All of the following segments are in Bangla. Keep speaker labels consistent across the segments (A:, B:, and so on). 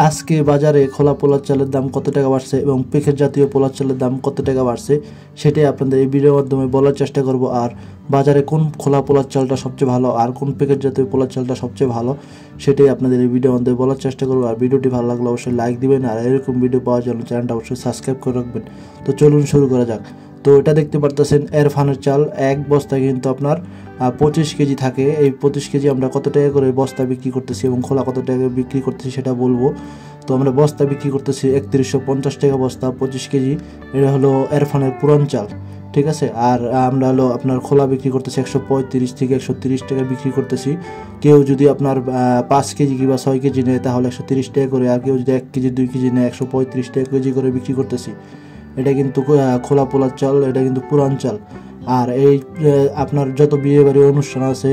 A: আজকে বাজারে খোলা পোলার চালের দাম কত টাকা বাড়ছে এবং প্যাকেট জাতীয় পোলার চালের দাম কত টাকা বাড়ছে সেটাই আপনাদের এই ভিডিওর মাধ্যমে বলার চেষ্টা করব। আর বাজারে কোন খোলা পোলার চালটা সবচেয়ে ভালো আর কোন প্যাকেট জাতীয় পোলার চালটা সবচেয়ে ভালো সেটাই আপনাদের এই ভিডিওর মাধ্যমে বলার চেষ্টা করব। আর ভিডিওটি ভালো লাগলে অবশ্যই লাইক দিবেন, আর এরকম ভিডিও পাওয়ার জন্য চ্যানেলটা অবশ্যই সাবস্ক্রাইব করে রাখবেন। তো চলুন শুরু করা যাক। তো এটা দেখতে পারতেছেন এরফানের চাল, এক বস্তা কিন্তু আপনার 25 কেজি থাকে। এই 25 কেজি আমরা কত টাকা করে বস্তা বিক্রি করতেছি এবং খোলা কত টাকা বিক্রি করতেছি সেটা বলবো। তো আমরা বস্তা বিক্রি করতেছি 3150 টাকা বস্তা 25 কেজি। এটা হলো এরফানের পুরান চাল, ঠিক আছে। আর আমরা হলো আপনার খোলা বিক্রি করতেছি 135 থেকে 130 টাকা বিক্রি করতেছি। কেউ যদি আপনার 5 কেজি কিংবা 6 কেজি নেয় তাহলে 130 টাকা করে, আর কেউ যদি 1 কেজি 2 কেজি নেয় 135 টাকা কেজি করে বিক্রি করতেছি। এটা কিন্তু খোলা পোলার চাল, এটা কিন্তু পুরান চাল। আর এই আপনার যত বিয়ে বাড়ি অনুষ্ঠান আছে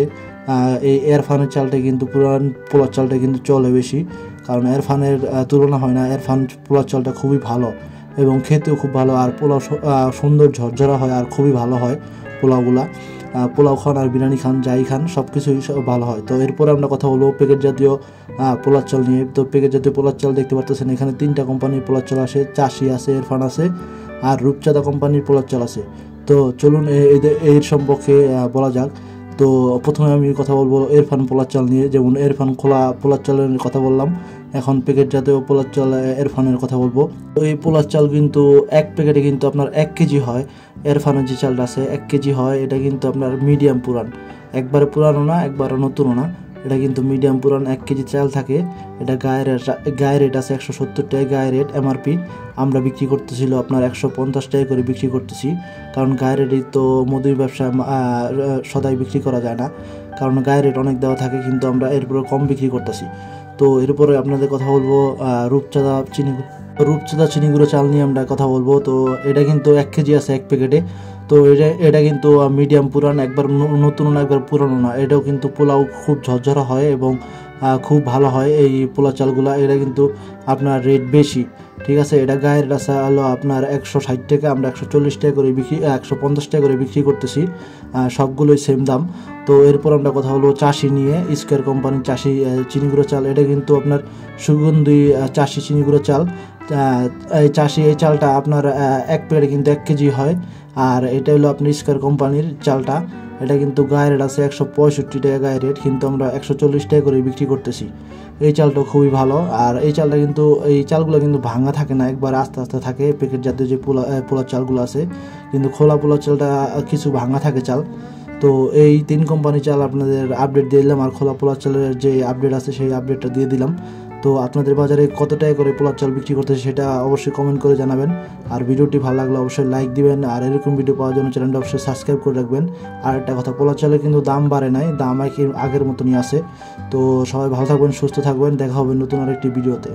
A: এই এরফানের চালটা কিন্তু পুরান পোলার চালটা কিন্তু চলে বেশি, কারণ এরফানের তুলনা হয় না। এরফান পোলার চালটা খুবই ভালো এবং খেতেও খুব ভালো, আর পোলাও সুন্দর ঝরঝরা হয় আর খুবই ভালো হয় পোলাওগুলা। পোলাও খান আর বিরিয়ানি খান, যাই খান সব কিছুই ভালো হয়। তো এরপরে আমরা কথা বলবো প্যাকেট জাতীয় পোলার চাল নিয়ে। তো প্যাকেট জাতীয় পোলার চাল দেখতে পাচ্ছেন এখানে 3টা কোম্পানির পোলার চাল আছে, চাষি আছে, এরফান আছে আর রূপচাঁদা কোম্পানির পোলার চাল আছে। তো চলুন এর সম্পর্কে বলা যাক। তো প্রথমে আমি কথা বলবো এরফান পোলার চাল নিয়ে। যেমন এরফান খোলা পোলার চালের কথা বললাম, এখন প্যাকেট জাতীয় পোলার চাল এরফানের কথা বলবো। তো এই পোলার চাল কিন্তু এক প্যাকেটে কিন্তু আপনার 1 কেজি হয়। এরফানের যে চালটা আছে 1 কেজি হয়। এটা কিন্তু আপনার মিডিয়াম পুরান, একবারে পুরানো না একবারে নতুনও না, এটা কিন্তু মিডিয়াম পুরান 1 কেজি চাল থাকে। এটা গায়ের রেট আছে 170 টাকা গায়ের রেট এমআরপি। আমরা বিক্রি করতেছিল আপনার 150 টাকা করে বিক্রি করতেছি, কারণ গায়ের রেটই তো মুদির ব্যবসা সদাই বিক্রি করা যায় না, কারণ গায়ের রেট অনেক দেওয়া থাকে, কিন্তু আমরা এরপরে কম বিক্রি করতেছি। তো এরপরে আপনাদের কথা বলবো রূপচাঁদা চিনি গুঁড়ো চাল নিয়ে আমরা কথা বলবো। তো এটা কিন্তু 1 কেজি আছে এক প্যাকেটে। তো এটা কিন্তু মিডিয়াম পুরান, একবার নতুন না একবার পুরানো না। এটাও কিন্তু পোলাও খুব ঝরঝরা হয় এবং খুব ভালো হয় এই পোলা চালগুলা। এটা কিন্তু আপনার রেট বেশি, ঠিক আছে। এটা গায়ের রাসা হলো আপনার 160 টাকা, আমরা 140 টাকা করে 150 টাকা করে বিক্রি করতেছি। সবগুলোই সেম দাম। তো এরপর আমরা কথা বলবো চাষি নিয়ে, স্কোয়ার কোম্পানির চাষি চিনি গুঁড়ো চাল। এটা কিন্তু আপনার সুগন্ধি চাষি চিনি গুঁড়ো চাল। এই চালটা আপনার এক প্যাকেটে কিন্তু 1 কেজি হয়। আর এটা হলো আপনার স্কোয়ার কোম্পানির চালটা। এটা কিন্তু গায়ের রেট আছে 165 টাকা গায়ের রেট, কিন্তু আমরা 140 টাকা করে বিক্রি করতেছি। এই চালটা খুবই ভালো। আর এই চালটা কিন্তু এই চালগুলো কিন্তু ভাঙা থাকে না, একবার আস্তে আস্তে থাকে প্যাকেট জাতীয় যে পোলার চালগুলো আছে। কিন্তু খোলা পোলার চালটা কিছু ভাঙা থাকে চাল। তো এই 3 কোম্পানি চাল আপনাদের আপডেট দিয়ে দিলাম, আর খোলা পোলার চালের যে আপডেট আছে সেই আপডেটটা দিয়ে দিলাম। তো আপনাদের বাজারে কত টাকা করে পোলার চাল বিক্রি করতেছে সেটা অবশ্যই কমেন্ট করে জানাবেন। আর ভিডিওটি ভালো লাগলে অবশ্যই লাইক দিবেন, আর এরকম ভিডিও পাওয়ার জন্য চ্যানেলটা অবশ্যই সাবস্ক্রাইব করে রাখবেন। আর একটা কথা, পোলার চালে কিন্তু দাম বাড়ে নাই, দাম আগের মতনই আছে। তো সবাই ভালো থাকবেন, সুস্থ থাকবেন, দেখা হবে নতুন আরেকটি ভিডিওতে।